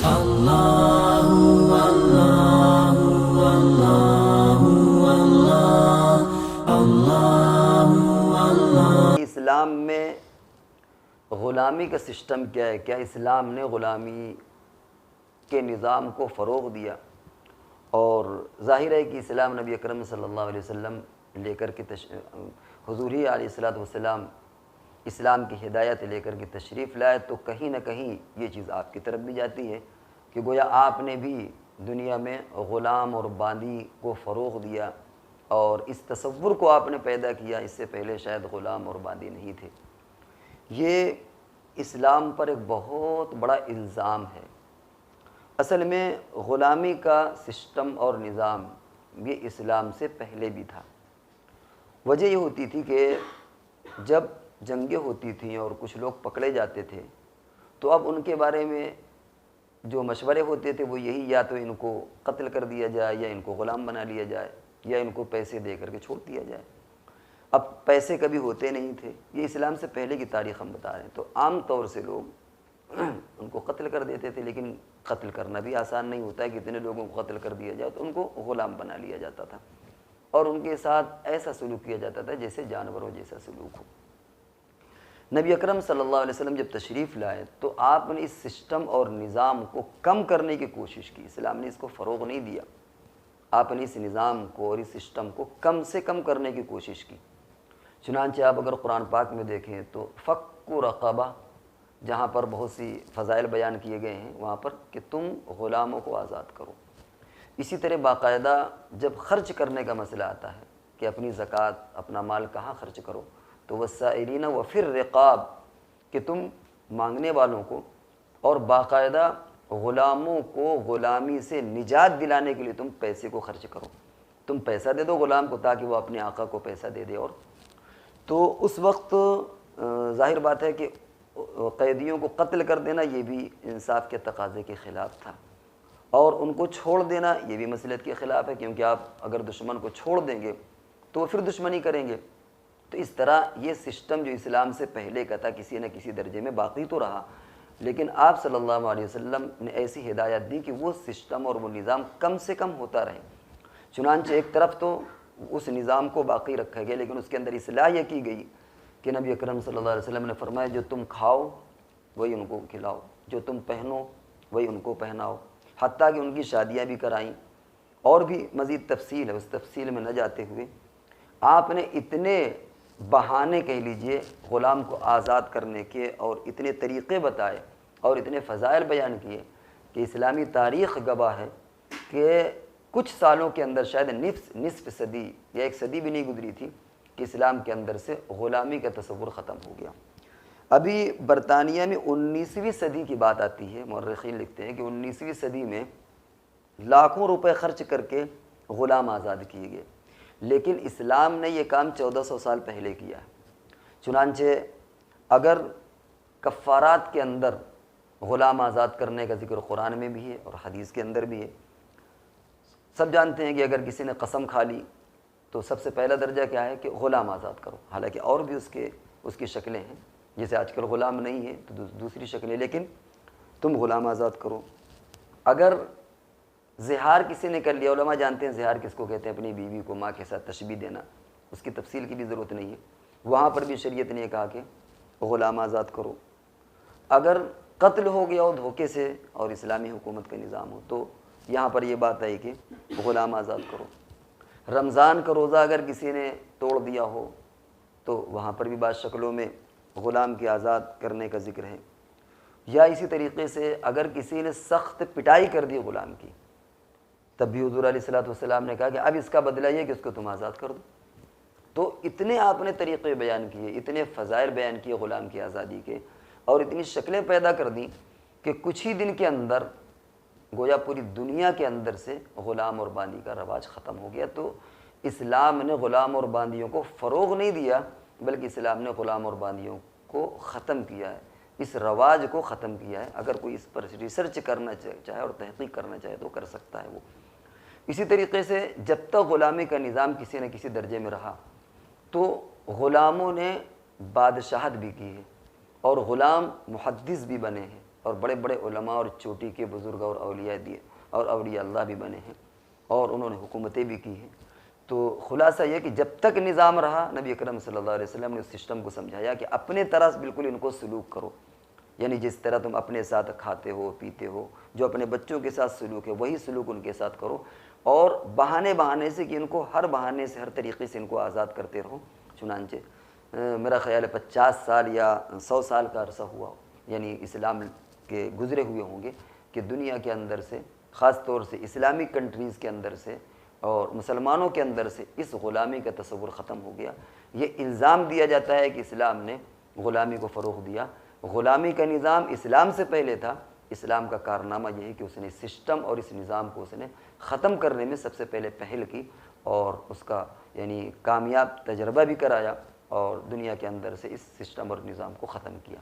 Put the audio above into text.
اسلام میں غلامی کا سسٹم کیا ہے؟ کیا اسلام نے غلامی کے نظام کو فروغ دیا؟ اور ظاہر ہے کہ اسلام نبی اکرم صلی اللہ علیہ وسلم لے کر کے حضور ہی علیہ الصلوۃ والسلام اسلام کی ہدایت لے کر کے تشریف لائے، تو کہیں نہ کہیں یہ چیز آپ کی طرف بھی جاتی ہے کہ گویا آپ نے بھی دنیا میں غلام اور باندی کو فروغ دیا، اور اس تصور کو آپ نے پیدا کیا۔ اس سے پہلے شاید غلام اور باندی نہیں تھے۔ یہ اسلام پر ایک بہت بڑا الزام ہے۔ اصل میں غلامی کا سسٹم اور نظام یہ اسلام سے پہلے بھی تھا۔ وجہ یہ ہوتی تھی کہ جب جنگیں ہوتی تھیں اور کچھ لوگ پکڑے جاتے تھے، تو اب ان کے بارے میں جو مشورے ہوتے تھے وہ یہی، یا تو ان کو قتل کر دیا جائے، یا ان کو غلام بنا لیا جائے، یا ان کو پیسے دے کر کے چھوڑ دیا جائے۔ اب پیسے کبھی ہوتے نہیں تھے، یہ اسلام سے پہلے کی تاریخ ہم بتا رہے ہیں۔ تو عام طور سے لوگ ان کو قتل کر دیتے تھے، لیکن قتل کرنا بھی آسان نہیں ہوتا ہے کہ اتنے لوگوں کو قتل کر دیا جائے، تو ان کو غلام بنا لیا جاتا تھا، اور ان کے ساتھ ایسا سلوک کیا جاتا تھا جیسے جانوروں جیسا سلوک ہو۔ نبی اکرم صلی اللہ علیہ وسلم جب تشریف لائے تو آپ نے اس سسٹم اور نظام کو کم کرنے کی کوشش کی۔ اسلام نے اس کو فروغ نہیں دیا، آپ نے اس نظام کو اور اس سسٹم کو کم سے کم کرنے کی کوشش کی۔ چنانچہ آپ اگر قرآن پاک میں دیکھیں تو فک رقبہ، جہاں پر بہت سی فضائل بیان کیے گئے ہیں وہاں پر کہ تم غلاموں کو آزاد کرو۔ اسی طرح باقاعدہ جب خرچ کرنے کا مسئلہ آتا ہے کہ اپنی زکوٰۃ، اپنا مال کہاں خرچ کرو، تو والسائلین وفی الرقاب، کہ تم مانگنے والوں کو اور باقاعدہ غلاموں کو غلامی سے نجات دلانے کے لیے تم پیسے کو خرچ کرو۔ تم پیسہ دے دو غلام کو تاکہ وہ اپنے آقا کو پیسہ دے دے۔ اور تو اس وقت ظاہر بات ہے کہ قیدیوں کو قتل کر دینا یہ بھی انصاف کے تقاضے کے خلاف تھا، اور ان کو چھوڑ دینا یہ بھی مصلحت کے خلاف ہے، کیونکہ آپ اگر دشمن کو چھوڑ دیں گے تو وہ پھر دشمنی کریں گے۔ تو اس طرح یہ سسٹم جو اسلام سے پہلے کا تھا کسی نہ کسی درجے میں باقی تو رہا، لیکن آپ صلی اللہ علیہ وسلم نے ایسی ہدایت دی کہ وہ سسٹم اور وہ نظام کم سے کم ہوتا رہے۔ چنانچہ ایک طرف تو اس نظام کو باقی رکھا گیا، لیکن اس کے اندر اصلاح یہ کی گئی کہ نبی اکرم صلی اللہ علیہ وسلم نے فرمایا جو تم کھاؤ وہی ان کو کھلاؤ، جو تم پہنو وہی ان کو پہناؤ، حتیٰ کہ ان کی شادیاں بھی کرائیں۔ اور بھی مزید تفصیل ہے، اس تفصیل میں نہ جاتے ہوئے آپ نے اتنے بہانے کہہ لیجئے غلام کو آزاد کرنے کے، اور اتنے طریقے بتائے اور اتنے فضائل بیان کیے کہ اسلامی تاریخ گواہ ہے کہ کچھ سالوں کے اندر شاید نصف صدی یا ایک صدی بھی نہیں گزری تھی کہ اسلام کے اندر سے غلامی کا تصور ختم ہو گیا۔ ابھی برطانیہ میں 19ویں صدی کی بات آتی ہے، مورخین لکھتے ہیں کہ 19ویں صدی میں لاکھوں روپے خرچ کر کے غلام آزاد کیے گئے، لیکن اسلام نے یہ کام 1400 سال پہلے کیا ہے۔ چنانچہ اگر کفارات کے اندر غلام آزاد کرنے کا ذکر قرآن میں بھی ہے اور حدیث کے اندر بھی ہے۔ سب جانتے ہیں کہ اگر کسی نے قسم کھا لی تو سب سے پہلا درجہ کیا ہے کہ غلام آزاد کرو، حالانکہ اور بھی اس کی شکلیں ہیں، جیسے آج کل غلام نہیں ہے تو دوسری شکلیں، لیکن تم غلام آزاد کرو۔ اگر زہار کسی نے کر لیا، علماء جانتے ہیں زہار کس کو کہتے ہیں، اپنی بیوی کو ماں کے ساتھ تشبیہ دینا، اس کی تفصیل کی بھی ضرورت نہیں ہے، وہاں پر بھی شریعت نے کہا کہ غلام آزاد کرو۔ اگر قتل ہو گیا ہو دھوکے سے اور اسلامی حکومت کا نظام ہو تو یہاں پر یہ بات آئی کہ غلام آزاد کرو۔ رمضان کا روزہ اگر کسی نے توڑ دیا ہو تو وہاں پر بھی بعض شکلوں میں غلام کے آزاد کرنے کا ذکر ہے۔ یا اسی طریقے سے اگر کسی نے سخت پٹائی کر دی غلام کی، تب بھی حضور علیہ الصلوۃ والسلام نے کہا کہ اب اس کا بدلہ یہ کہ اس کو تم آزاد کر دو۔ تو اتنے آپ نے طریقے بیان کیے، اتنے فضائل بیان کیے غلام کی آزادی کے، اور اتنی شکلیں پیدا کر دیں کہ کچھ ہی دن کے اندر گویا پوری دنیا کے اندر سے غلام اور باندی کا رواج ختم ہو گیا۔ تو اسلام نے غلام اور باندیوں کو فروغ نہیں دیا، بلکہ اسلام نے غلام اور باندیوں کو ختم کیا ہے، اس رواج کو ختم کیا ہے۔ اگر کوئی اس پر ریسرچ کرنا چاہے اور تحقیق کرنا چاہے تو کر سکتا ہے وہ۔ اسی طریقے سے جب تک غلامی کا نظام کسی نہ کسی درجے میں رہا تو غلاموں نے بادشاہت بھی کی ہے، اور غلام محدث بھی بنے ہیں، اور بڑے بڑے علماء اور چوٹی کے بزرگ اور اولیاء دیے اور اولیاء اللہ بھی بنے ہیں اور انہوں نے حکومتیں بھی کی ہیں۔ تو خلاصہ یہ کہ جب تک نظام رہا، نبی اکرم صلی اللہ علیہ وسلم نے اس سسٹم کو سمجھایا کہ اپنے طرح سے بالکل ان کو سلوک کرو، یعنی جس طرح تم اپنے ساتھ کھاتے ہو پیتے ہو، جو اپنے بچوں کے ساتھ سلوک ہے وہی سلوک ان کے ساتھ کرو، اور بہانے سے کہ ان کو ہر بہانے سے ہر طریقے سے ان کو آزاد کرتے رہو۔ چنانچہ میرا خیال ہے 50 سال یا 100 سال کا عرصہ ہوا، یعنی اسلام کے گزرے ہوئے ہوں گے کہ دنیا کے اندر سے، خاص طور سے اسلامک کنٹریز کے اندر سے اور مسلمانوں کے اندر سے اس غلامی کا تصور ختم ہو گیا۔ یہ الزام دیا جاتا ہے کہ اسلام نے غلامی کو فروغ دیا، غلامی کا نظام اسلام سے پہلے تھا۔ اسلام کا کارنامہ یہ ہے کہ اس نے سسٹم اور اس نظام کو اس نے ختم کرنے میں سب سے پہلے پہل کی اور اس کا یعنی کامیاب تجربہ بھی کرایا اور دنیا کے اندر سے اس سسٹم اور نظام کو ختم کیا۔